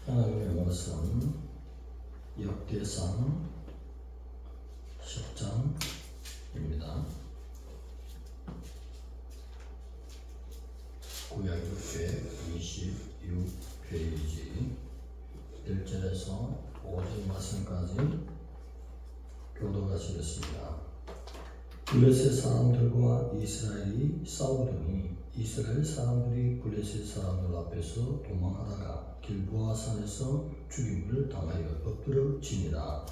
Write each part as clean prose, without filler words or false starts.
하나님의 말씀 역대상 10장입니다. 구약 626페이지 1절에서 5절 말씀까지 교독하시겠습니다. 블레셋 사람들과 이스라엘이 싸우더니 이스라엘 사람들이 블레셋 사람들 앞에서 도망하다가 길보아 산에서 죽임을 당하여 엎드러지니라.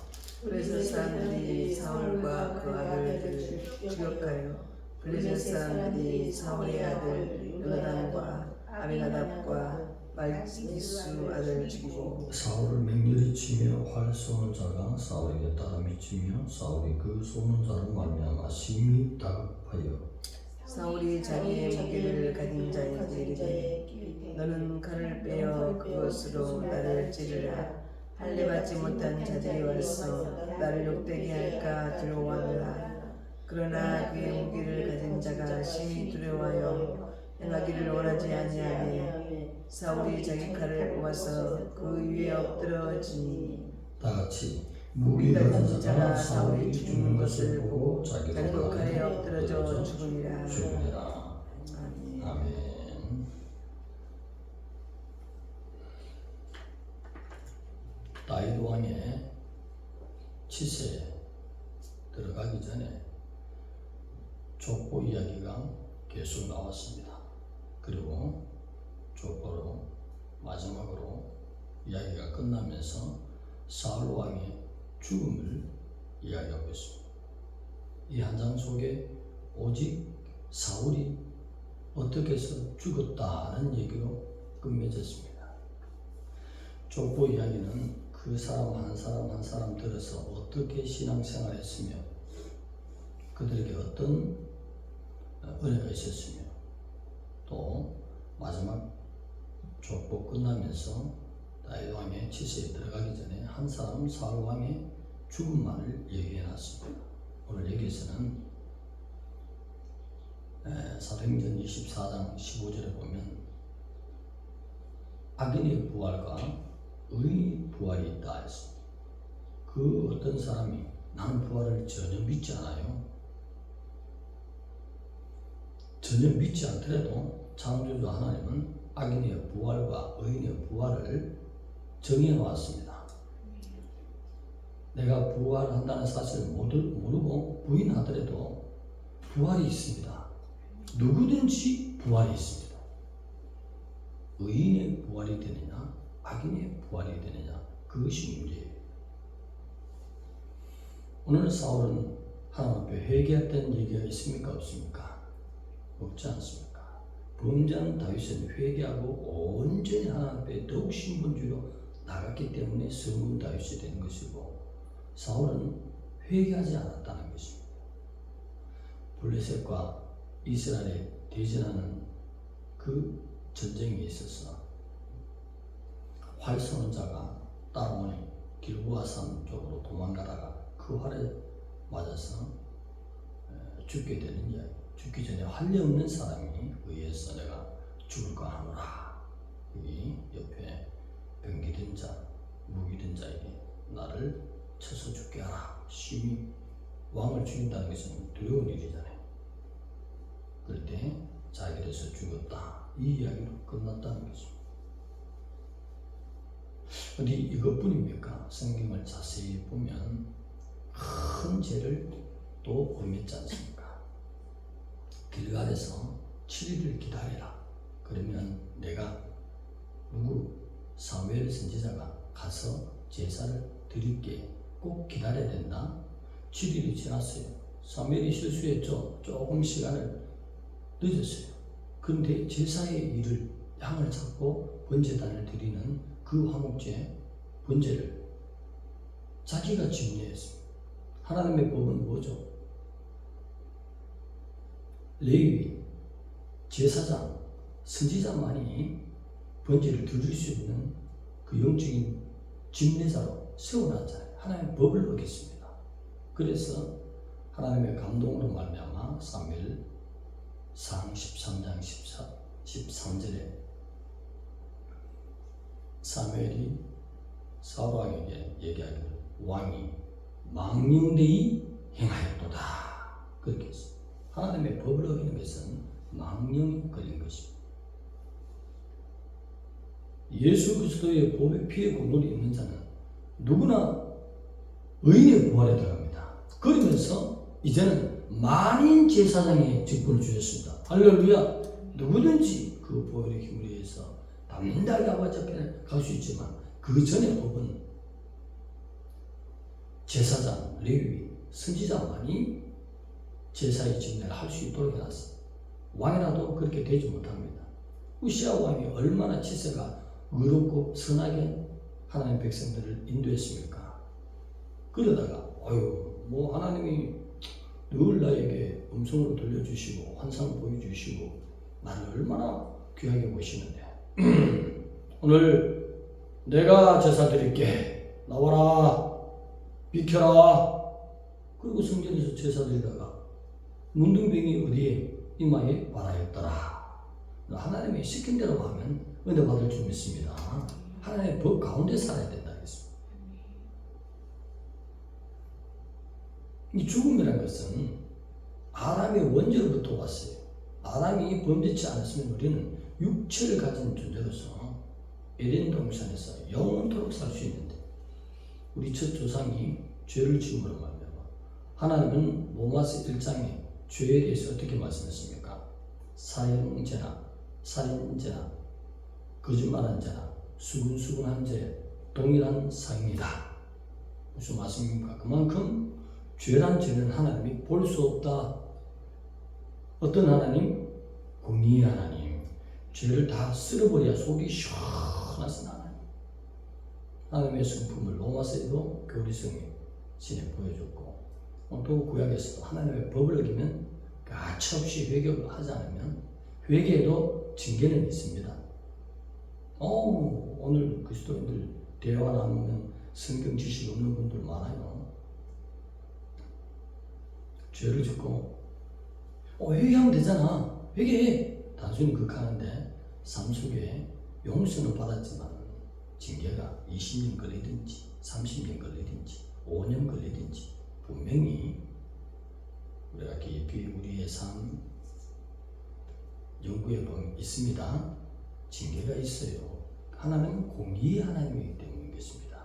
블레셋 사람들이 사울과 그 아들들을 죽였가요. 블레셋 사람들이 사울의 아들 요나단과 아비나답과 말기수 아들을 죽이고 사울을 맹렬히 치며 활 쏘는 자가 사울에게 따라 미치며 사울이 그 쏘는 자로 말미암아 심히 다급하여 사울이 자기의 무기를 가진 자에게 이르되 너는 칼을 빼어 그것으로 나를 찌르라. 할례받지 못한 자들이 와서 나를 욕되게 할까 두려워하노라. 그러나 그의 무기를 가진 자가 심히 두려워하여 행하기를 원하지 아니하매 사울이 자기 칼을 뽑아서 그 위에 엎드러지니 다같이 무기 가진 자가 사울이 죽는 것을 보고 자기도 칼에 엎드러져 죽으니라. 아멘. 아멘. 다윗 왕의 치세에 들어가기 전에 족보 이야기가 계속 나왔습니다. 그리고 족보로 마지막으로 이야기가 끝나면서 사울 왕의 죽음을 이야기하고 있습니다. 이 한 장 속에 오직 사울이 어떻게 해서 죽었다는 얘기로 끝맺었습니다. 족보 이야기는 그 사람 한 사람 한 사람 들어서 어떻게 신앙생활을 했으며 그들에게 어떤 은혜가 있었으며 또 마지막 족보 끝나면서 다윗 왕의 치세에 들어가기 전에 한 사람 사울 왕의 죽음만을 얘기해 놨습니다. 오늘 여기서는 사도행전 24장 15절에 보면 악인의 부활과 의인의 부활이 있다 했습니다. 그 어떤 사람이 나는 부활을 전혀 믿지 않아요. 전혀 믿지 않더라도 창조주 하나님은 악인의 부활과 의인의 부활을 정해 놓았습니다. 내가 부활한다는 사실을 모르고 부인하더라도 부활이 있습니다. 누구든지 부활이 있습니다. 의인의 부활이 되느냐 악인의 부활이 되느냐 그것이 문제예요. 오늘 사울은 하나님 앞에 회개했던 얘기가 있습니까 없습니까? 없지 않습니까? 범죄한 다윗은 회개하고 온전히 하나님 앞에 더욱 신분주의로 나갔기 때문에 성군 다윗이 된 것이고 사울은 회개하지 않았다는 것입니다. 블레셋과 이스라엘에 대전하는 그 전쟁에 있어서 활 쏘는 자가 따라오니 길보아산 쪽으로 도망가다가 그 활에 맞아서 죽게 되는 이야기. 죽기 전에 할례 없는 사람이 의해서 내가 죽을까 하노라. 여기 옆에 병기든 자, 무기든 자에게 나를 쳐서 죽게 하라. 심히 왕을 죽인다는 것은 두려운 일이잖아요. 그럴 때 자기로서 죽었다. 이 이야기로 끝났다는 것입니다. 어디 이것뿐입니까? 성경을 자세히 보면 큰 죄를 또 범했지 않습니까? 길갈에서 7일을 기다리라. 그러면 내가 누구 사무엘 선지자가 가서 제사를 드릴게. 꼭 기다려야 된다. 7일이 지났어요. 사무엘이 실수했죠. 조금 시간을 늦었어요. 그런데 제사의 일을 양을 잡고 번제단을 드리는 그 화목제 번제를 자기가 집례했습니다. 하나님의 법은 뭐죠? 레위, 제사장, 선지자만이 번제를 드릴 수 있는 그 영적인 집례자로 세워놨잖아요. 하나님의 법을 어겼습니다. 그래서 하나님의 감동으로 말미암아 사무엘상 13장 13절에 사무엘이 사울 왕에게 얘기하기를 왕이 망령되이 행하였도다. 그렇게 했어요. 하나님의 법을 어기는 것은 망령이 걸린 것입니다. 예수 그리스도의 보배 피의 공로를 입는 자는 누구나 의인의 부활에 들어갑니다. 그러면서 이제는 만인 제사장의 직분을 주셨습니다. 할렐루야. 누구든지 그 보혈의 힘을 위해서 담대하게 아버지 앞에 갈 수 있지만 그 전에 법은 제사장, 레위, 선지자만이 제사의 직분을 할 수 있도록 해놨습니다. 왕이라도 그렇게 되지 못합니다. 우시아 왕이 얼마나 치세가 의롭고 선하게 하나님 백성들을 인도했습니까? 그러다가 뭐 하나님이 늘 나에게 음성으로 들려주시고 환상을 보여주시고 나를 얼마나 귀하게 보시는데 오늘 내가 제사 드릴게 나와라 비켜라. 그리고 성전에서 제사 드리다가 문둥병이 어디에 이마에 발하였더라. 하나님이 시킨 대로 하면 은혜 받을 줄 믿습니다. 하나님의 법 가운데 살아야 된다 했습니다. 이 죽음이라는 것은 아담의 원죄로부터 왔어요. 아담이 범죄치 않았으면 우리는 육체를 가진 존재로서 에덴 동산에서 영원토록 살 수 있는데 우리 첫 조상이 죄를 지음으로 말미암아 하나님은 로마서 1장에 죄에 대해서 어떻게 말씀했습니까? 사형죄나 살인죄나 거짓말한 죄나 수근수근한 죄 동일한 사형이다. 무슨 말씀입니까? 그만큼 죄란 죄는 하나님이 볼 수 없다. 어떤 하나님? 공의의 하나님. 죄를 다 쓸어버려야 속이 시원하신 하나님. 하나님의 성품을 로마서에도 교리성이 신에 보여줬고 또 구약에서도 하나님의 법을 어기면 가차없이 회개를 하지 않으면 회개에도 징계는 있습니다. 오늘 그리스도인들 대화 나누면 성경 지식 없는 분들 많아요. 죄를 짓고 회개하면 되잖아. 회개해. 단순히 극하는데 삶 속에 용서는 받았지만 징계가 20년 걸리든지 30년 걸리든지 5년 걸리든지 분명히 우리가 깊이 우리의 삶 연구해 보면 있습니다. 징계가 있어요. 하나님은 공의의 하나님이기 때문이겠습니다.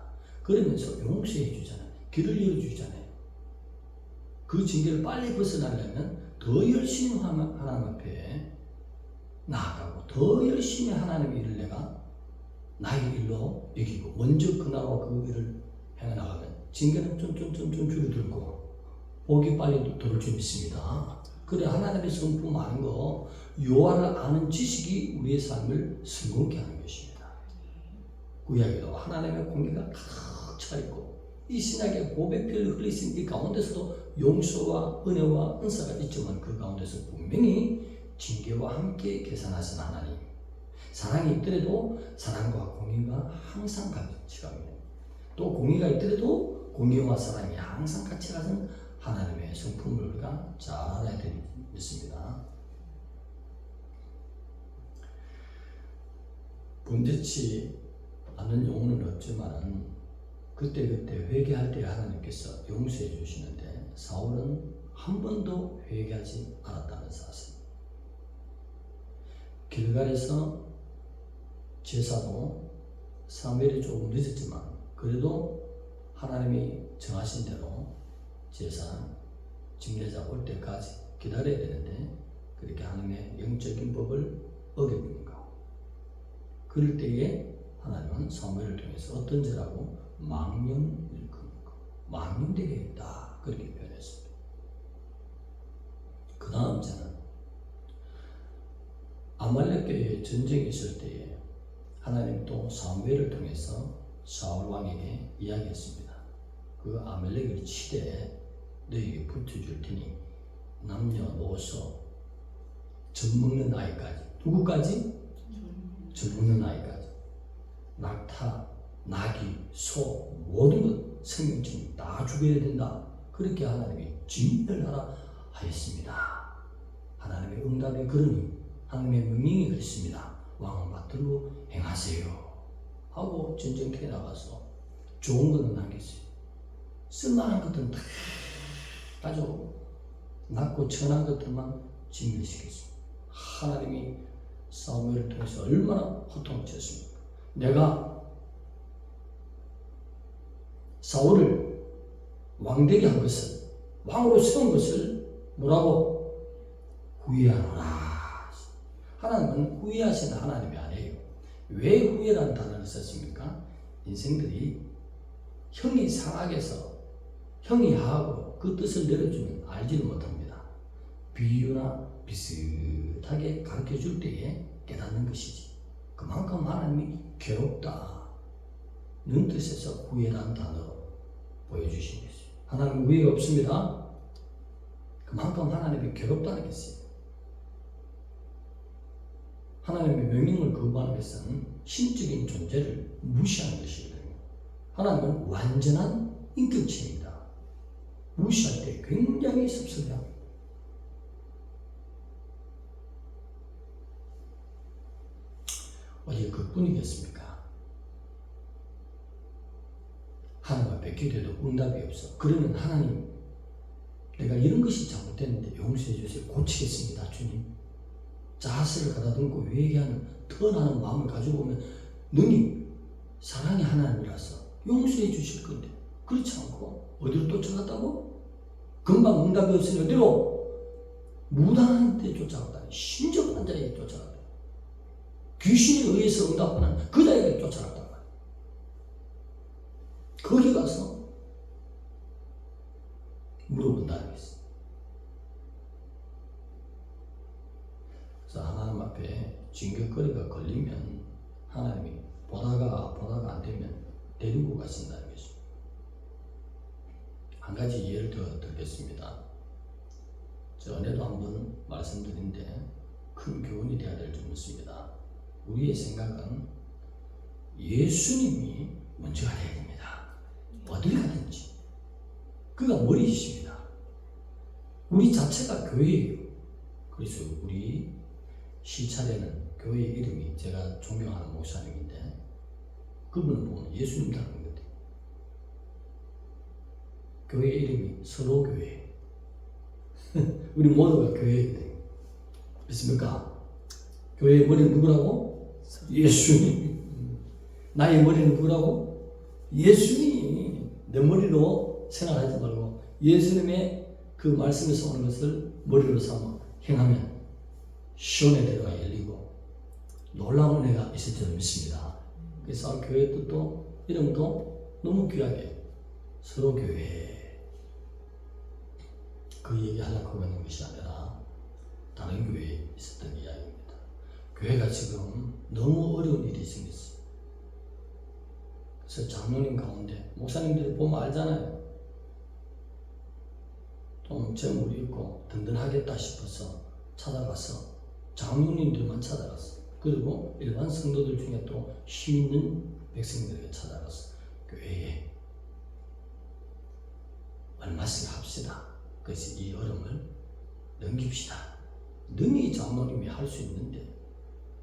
그러면서 용서해 주잖아요. 길을 열어주잖아요. 그 징계를 빨리 벗어나려면 더 열심히 하나님 앞에 나아가고 더 열심히 하나님의 일을 내가 나의 일로 여기고 먼저 그 나라와 그 일을 행해나가면 징계는 좀 줄어들고 복이 빨리 들어올 줄 믿습니다. 그래 하나님의 성품 아는 거 요한을 아는 지식이 우리의 삶을 성공케 하는 것입니다. 구약에도 하나님의 공의가 가득 차있고 이 신약의 보배 피를 흘리신 이 가운데서도 용서와 은혜와 은사가 있지만 그 가운데서 분명히 징계와 함께 계산하신 하나님. 사랑이 있더라도 사랑과 공의가 항상 같이 갑니다. 또 공의가 있더라도 공의와 사랑이 항상 같이 가는 하나님의 성품을 우리가 잘 알아야 되겠습니다. 범죄치 않는 영혼은 없지만 그때그때 회개할 때 하나님께서 용서해 주시는데 사울은 한 번도 회개하지 않았다는 사실. 길갈에서 제사도 사무엘이 조금 늦었지만 그래도 하나님이 정하신 대로 제사 집례자 올 때까지 기다려야 되는데 그렇게 하나님의 영적인 법을 어깁니까? 그럴 때에 하나님은 사무엘을 통해서 어떤 죄라고 망령일 겁니까? 망령되게 했다. 그렇게 표현했습니다. 그 다음 죄는 아말렉과의 전쟁이 있을 때에 하나님 또 사무엘을 통해서 사울 왕에게 이야기했습니다. 그 아말렉을 치되 너에게 붙여줄 테니 남녀노소 젖먹는 아이까지 누구까지? 젖먹는 아이까지 낙타, 나귀, 소 모든 것 생명체는 다 죽여야 된다. 그렇게 하나님이 진멸하라 하였습니다. 하나님의 응답이 그러니 하나님의 명령이 그렇습니다. 왕은 받들고 행하세요. 하고 전쟁터에 나가서 좋은 거는 남겼어요. 쓸만한 것들은 다 가지고 낮고 천한 것들만 진멸시켰습니다. 하나님이 사무엘을 통해서 얼마나 호통을 쳤습니까? 내가 사울을 왕되게 한 것을, 왕으로 세운 것을 뭐라고? 후회하노라. 하나님은 후회하시는 하나님이 아니에요. 왜 후회라는 단어를 썼습니까? 인생들이 형이 상하게서 형이 하고 그 뜻을 내려주면 알지를 못합니다. 비유나 비슷하게 가르쳐 줄 때에 깨닫는 것이지. 그만큼 하나님이 괴롭다 는 뜻에서 후회라는 단어로 보여주신 것이죠. 하나님 후회가 없습니다. 그만큼 하나님이 괴롭다는 것이에요. 하나님의 명령을 거부하는 것은 신적인 존재를 무시하는 것이거든요. 하나님은 완전한 인격체입니다. 무시할 때 굉장히 섭섭해합니다. 어제 그뿐이겠습니까? 하나님 앞에 기도해도 응답이 없어. 그러면 하나님, 내가 이런 것이 잘못됐는데 용서해 주세요. 고치겠습니다, 주님. 자아스를 가다듬고 회개하는 턴하는 마음을 가지고 오면 능히 사랑의 하나님이라서 용서해 주실 건데, 그렇지 않고 어디로 쫓아갔다고? 금방 응답이 없으니 어디로? 무당한 데 쫓아갔다. 신접한 자에게 쫓아갔다. 귀신에 의해서 응답하는 그 자에게 쫓아갔다. 거기 가서 물어본다는 것이. 그래서 하나님 앞에 징격거리가 걸리면 하나님이 보다가 안 되면 데리고 가신다는 것입니다. 한 가지 예를 더 들겠습니다. 전에도 한번 말씀드린데 큰 교훈이 되어야 될 줄 믿습니다. 우리의 생각은 예수님이 먼저가 되어야 됩니다. 어딜 가든지. 그가 머리이십니다. 우리 자체가 교회예요. 그래서 우리 시찰에는 교회 이름이 제가 존경하는 목사님인데 그분을 보면 예수님 닮은 것 같아요. 교회 이름이 서로교회. 우리 모두가 교회거든요. 믿습니까? 교회의 머리는 누구라고? 예수님. 나의 머리는 누구라고? 예수님. 내 머리로 생각하지 말고 예수님의 그 말씀에서 오는 것을 머리로 삼아 행하면 시온의 대로가 열리고 놀라운 은혜가 있을 줄 믿습니다. 그래서 교회 뜻도 이름도 너무 귀하게 서로교회. 그 얘기 하려고 하는 것이 아니라 다른 교회에 있었던 이야기입니다. 교회가 지금 너무 어려운 일이 생겼어요. 그래서 장로님 가운데 목사님들이 보면 알잖아요. 좀 재물이 있고 든든하겠다 싶어서 찾아가서 장로님들만 찾아갔어. 그리고 일반 성도들 중에 또 힘 있는 백성들에게 찾아가서 교회에 얼마씩 합시다. 그래서 이 어려움을 넘깁시다. 능히 장로님이 할 수 있는데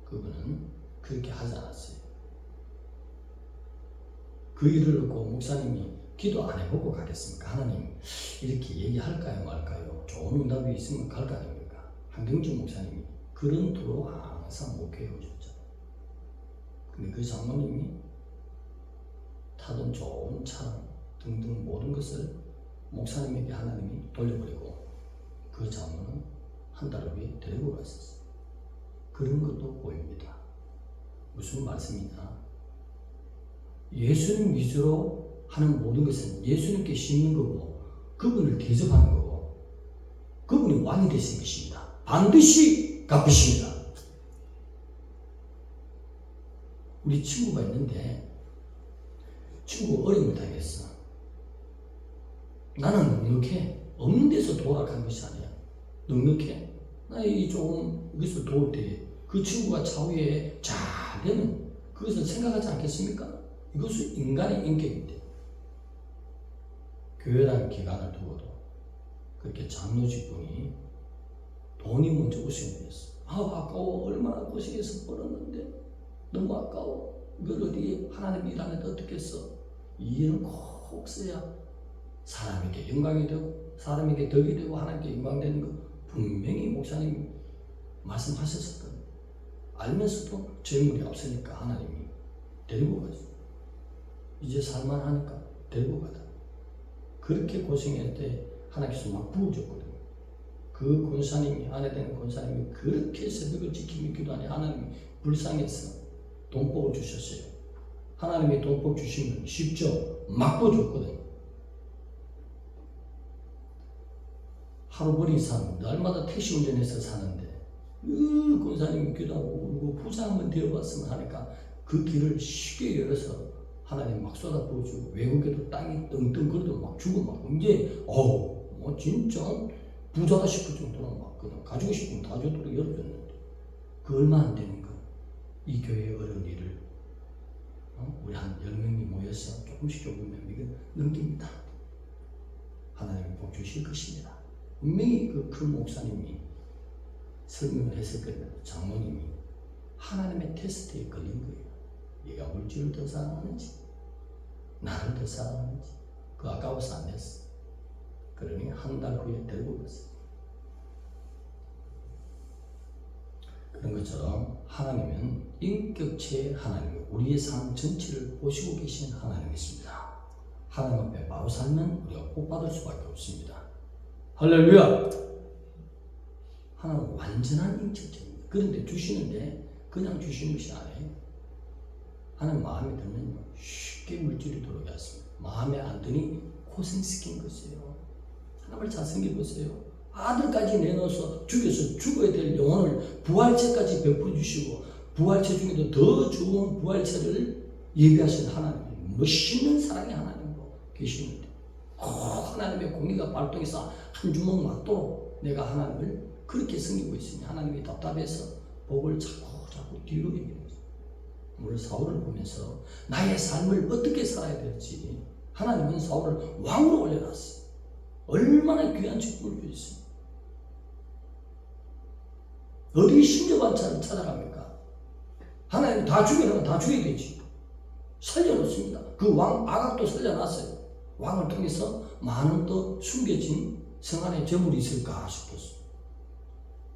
그분은 그렇게 하지 않았어요. 그 일을 놓고 목사님이 기도 안 해보고 가겠습니까? 하나님 이렇게 얘기할까요 말까요? 좋은 응답이 있으면 갈 거 아닙니까? 한경준 목사님이 그런 도로 항상 목회해 오셨잖아요. 근데 그 장로님이 타던 좋은 차 등등 모든 것을 목사님에게 하나님이 돌려버리고 그 장로는 한 달 후에 데리고 갔었어요. 그런 것도 보입니다. 무슨 말씀이냐? 예수님 위주로 하는 모든 것은 예수님께 씌는 거고 그분을 대접하는 거고 그분이 왕이 되신 것입니다. 반드시 갚으십니다. 우리 친구가 있는데 친구 어려움을 당했어. 나는 넉넉해. 없는 데서 도락한 것이 아니야. 넉넉해. 나 이 조금 이것을 도울 때 그 친구가 차후에 잘 되면 그것을 생각하지 않겠습니까? 이것은 인간의 인격인데 교회라는 기관을 두고도 그렇게 장로직분이 돈이 먼저 우선이었어. 아까워. 얼마나 고생해서 벌었는데 너무 아까워. 이걸 어디에 하나님이 일하는데 어떻게 써? 이해는 꼭 써야 사람에게 영광이 되고 사람에게 덕이 되고 하나님께 영광되는 거 분명히 목사님이 말씀하셨었거든요. 알면서도 재물이 없으니까 하나님이 데리고 가죠. 이제 살만하니까 데리고 가다. 그렇게 고생할 때 하나님께서 막 부어줬거든요. 그 권사님이 아내 되는 권사님이 그렇게 새벽을 지키며 기도하니 하나님이 불쌍해서 돈복을 주셨어요. 하나님이 돈복 주시면 쉽죠. 막 부어줬거든요. 하루 벌이 산 날마다 택시 운전해서 사는데 그 권사님이 기도하고 울고 부자 한번 되어봤으면 하니까 그 길을 쉽게 열어서 하나님 막 쏟아 부어주고 외국에도 땅이 떵떵 거려도 막 주고 막 이제 뭐 진짜 부자다 싶을 정도로 막 그냥 가지고 싶으면 다 주도록 열어줬는데 그 얼마 안 되는 거 이 교회의 어려운 일을 우리 한 10명이 모여서 조금씩 이거 넘깁니다. 하나님이 복 주실 것입니다. 분명히 그 큰 목사님이 설명을 했을 거예요. 장모님이 하나님의 테스트에 걸린 거예요. 얘가 물질을 더 사랑하는지 나를 더 사랑하는지 그 아까워서 안 됐어. 그러니 한 달 후에 데리고 갔어. 그런 것처럼 하나님은 인격체의 하나님, 우리의 삶 전체를 보시고 계신 하나님이십니다. 하나님 앞에 바로 살면 우리가 복 받을 수밖에 없습니다. 할렐루야! 하나님은 완전한 인격체입니다. 그런데 주시는데 그냥 주시는 것이 아니에요. 하나님 마음에 들면요 쉽게 물질이 들어오게 하십니다. 마음에 안 드니 고생시킨 것이에요. 하나님을 잘 생겨보세요. 아들까지 내놓아서 죽여서 죽어야 될 영혼을 부활체까지 베풀어 주시고 부활체 중에도 더 좋은 부활체를 예비하신 하나님, 멋있는 사랑의 하나님으로 계시는데 하나님의 공의가 발동해서 한 주먹 맞도록 내가 하나님을 그렇게 섬기고 있으니 하나님이 답답해서 복을 자꾸 뒤로 얘기해요. 오늘 사울을 보면서 나의 삶을 어떻게 살아야 될지 하나님은 사울을 왕으로 올려놨어요. 얼마나 귀한 축복을 주셨어요. 어디 신저반차를 찾아갑니까? 하나님 다 죽여라면 다 죽여야 되지. 살려놓습니다. 그 왕 아각도 살려놨어요. 왕을 통해서 많은 또 숨겨진 성 안에 재물이 있을까 싶었어요.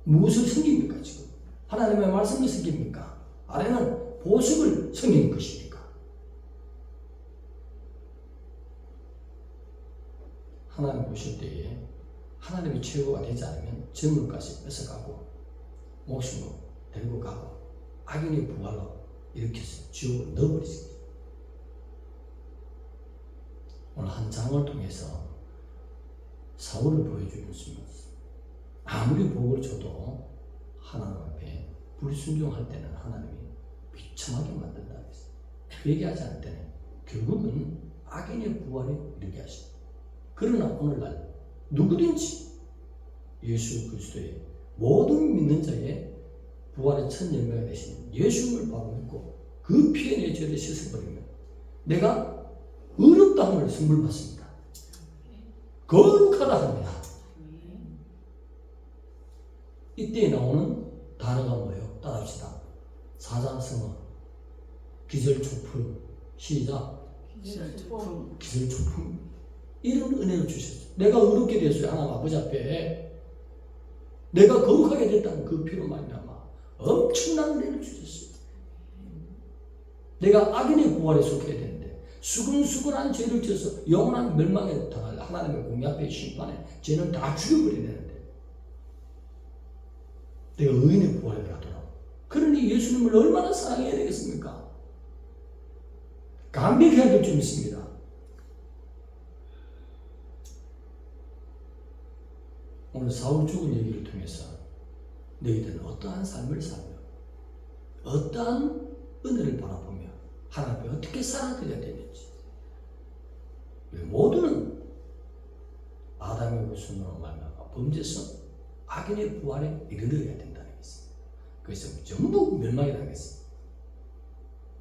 무엇을 섬깁니까 지금? 하나님의 말씀을 섬깁니까? 아래는 보석을 섬기는 것입니까? 하나님 보실 때에 하나님이 최고가 되지 않으면 재물까지 뺏어가고 목숨으로 데리고 가고 악인의 부활로 일으켜서 지옥으로 넣어버리십니다. 오늘 한 장을 통해서 사울을 보여주는 것입니다. 아무리 복을 줘도 하나님 앞에 불순종할 때는 하나님이 비참하게 만든다. 회개하지 않을 때는 결국은 악인의 부활에 이르게 하십니다. 그러나 오늘날 누구든지 예수 그리스도의 모든 믿는 자의 부활의 첫 열매가 되시는 예수님을 바로 믿고 그 피에 내 죄를 씻어버리면 내가 의롭다함을 선물 받습니다. 거룩하다 합니다. 이때 나오는 단어가 뭐예요? 따라합시다. 사자성어, 기절초풍, 시작. 기절초풍. 이런 은혜를 주셨어요. 내가 의롭게 됐어요. 하나님 아버지 앞에 내가 거룩하게 됐다는 그 피로 말미암아 엄청난 은혜를 주셨어요. 내가 악인의 부활에 속해야 되는데 수근수근한 죄를 지어서 영원한 멸망에 당할 하나님의 공의 앞에 심판에 죄는 다 죽여버려야 되는데 내가 의인의 부활에 가더라. 그러니 예수님을 얼마나 사랑해야 되겠습니까? 감격해야 될 점 있습니다. 오늘 사울 죽은 얘기를 통해서 너희들은 어떠한 삶을 살며 어떠한 은혜를 바라보며 하나님께 어떻게 살아드려야 되는지 우리 모두는 아담의 후손으로 말미암아 범죄성 악인의 부활에 이르러야 된다는 것입니다. 그래서 전부 멸망이 당했습니다.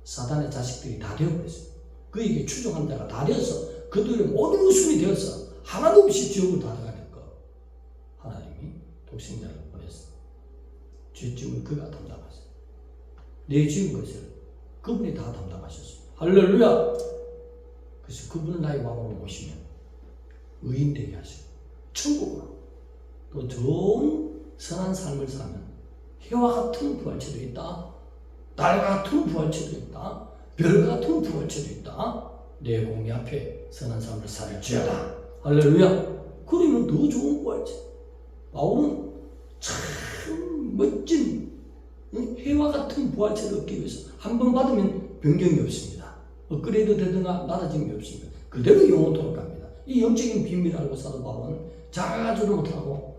사단의 자식들이 다 되어버렸습니다. 그에게 추종한 자가 다 되어서 그들의 모든 웃음이 되어서 하나도 없이 지옥을 다가갈 것 하나님이 독생자를 보내서 죄짐을 그가 담당하세요. 내 지은 것을 그분이 다 담당하셨습니다. 할렐루야. 그래서 그분을 나의 왕으로 모시면 의인 되게 하시고 천국으로 또 좋은 선한 삶을 살면 해와 같은 부활체도 있다. 달 같은 부활체도 있다. 별 같은 부활체도 있다. 내 공의 앞에 선한 삶을 살지어다. 할렐루야. 그러면 더 좋은 부활체. 바울은 참 멋진 해와 같은 부활체를 얻기 위해서 한 번 받으면 변경이 없습니다. 업그레이드 되든가 낮아짐이 없습니다. 그대로 영원토록 갑니다. 이 영적인 비밀을 알고 사도 바울은 자가지도 못하고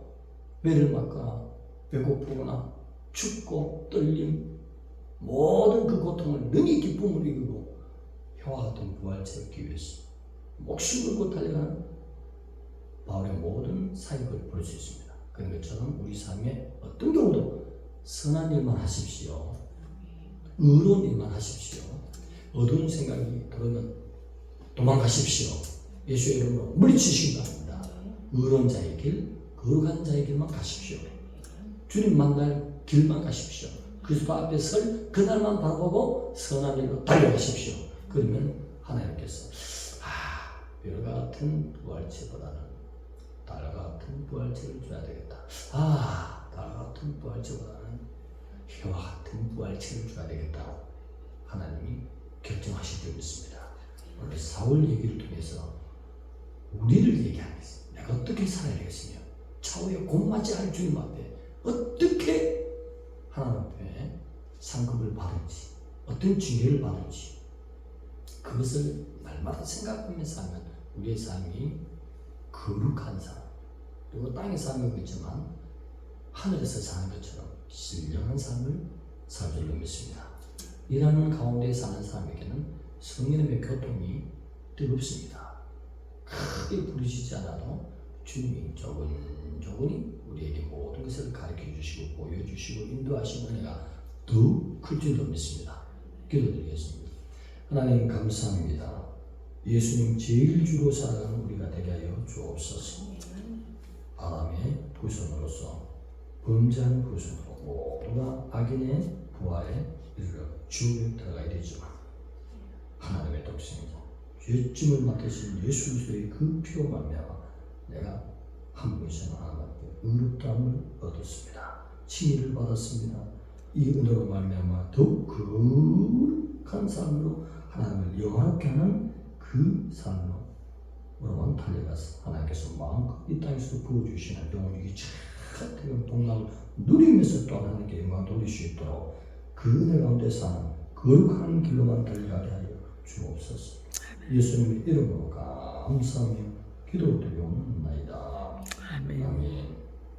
매를 맞거나 배고프거나 춥고 떨림 모든 그 고통을 능히 기쁨을 이기고 해와 같은 부활체를 얻기 위해서 목숨을 걸고 달려가는 바울의 모든 사역을 볼 수 있습니다. 그런 것처럼 우리 삶에 어떤 경우도 선한 일만 하십시오. 의로운 일만 하십시오. 어두운 생각이 들으면 도망가십시오. 예수의 이름으로 물리치시기 바랍니다. 의로운 자의 길, 거룩한 자의 길만 가십시오. 주님 만날 길만 가십시오. 그리스도 앞에 설 그날만 바라보고 선한 일로 달려가십시오. 그러면 하나님께서 별과 같은 부활체보다는 달과 같은 부활체를 줘야 되겠다. 달과 같은 부활체보다는 해와 같은 부활체를 줘야 되겠다. 하나님이 결정하실 줄 믿습니다. 오늘 사울 얘기를 통해서 우리를 얘기하겠습니다. 내가 어떻게 살아야 되겠으며 차후에 곧맞이 할 주님 앞에 어떻게 하나님 앞에 상급을 받을지 어떤 징계를 받을지 그것을 날마다 생각하면서 하면 우리의 삶이 거룩한 삶 그리고 땅에 사는 것이지만 하늘에서 사는 것처럼 신령한 삶을 살 줄로 믿습니다. 이라는 가운데 사는 사람에게는 성령의 교통이 뜨겁습니다. 크게 부르시지 않아도 주님이 조근조근히 우리에게 모든 것을 가르쳐 주시고 보여주시고 인도하시는 은혜가 더욱 클 줄로 믿습니다. 기도드리겠습니다. 하나님 감사합니다. 예수님 제일 주로 살아가는 우리가 되게 하여 주옵소서. 바람의 후손으로서 범죄한 후손으로 모두가 악인의 부활에 이르러 지옥에 들어가야 되지만 하나님의 독생자 죄짐을 맡으신 예수 그리스도의 그 피로 말미암아 내가 한 분이신 하나님 앞에 의롭다함을 얻었습니다. 칭의를 받았습니다. 이 은혜로 말미암아 더욱 거룩한 삶으로 하나님을 영화롭게 하는 그 삶으로만 달려가서 하나님께서 마음껏 이 땅에서 부어주시는 영혼이 차트는 동락을 누리면서 또 하나님께 영광 돌릴 수 있도록 그 은혜 가운데 사는 거룩한 길로만 달려가게 하여 주옵소서. 예수님의 이름으로 감사하며 기도드리옵소서.